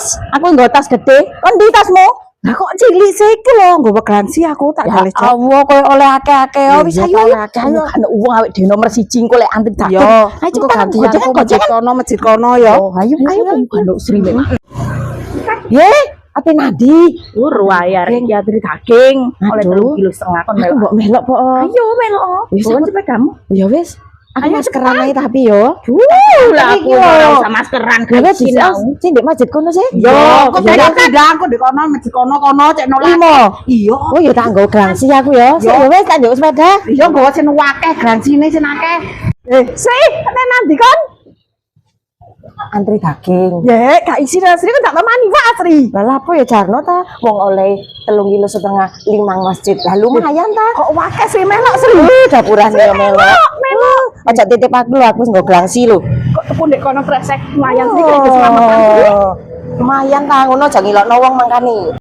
wis, aku nggo tas gede. Endi tasmu? Lah kok cilik sih iki lho, nggo garansi aku tak gale jok. Allah koyo oleh akeh-akeh. Wis ayo ayo. Kan wong awake dhewe nomor 1 engko lek antik tak. Ayo ganti aku masjid kono ya. Ayo Banduk Sri mek. Ye, ate nadi. Ruwayar iki atri daging oleh 3,5 kilo kon melok. Mbok melok po. Ayo melok. Wis sepedamu. Ya wis. Aku maskeran ae tapi yo. Lah aku ora usah maskeran gawe sinau. Sing ndek masjid kono sih. Yo, kok beda aku ndek kono masjid kono cek nolak. Iya. Oh ya tak nggo garansi aku ya. Ya wis tak njuk sepeda. Iya nggo sing akeh garansine sing akeh. Sih, nanti kan antri daging. Ya, gak isi Asri kan tak temani Pak Asri. Lah apa ya Jarno ta? Wong oleh 3,5 kilo limang masjid. Lah lumayan ta. Kok akeh sih melok Sri. Dapurane ya melok. Aja titip aku lho, aku wis nggo glangsi lho. Kok tepu ndek kono kresek lumayan sih kok keselamatan. Lumayan ta ngono aja ngilokno wong mangkane.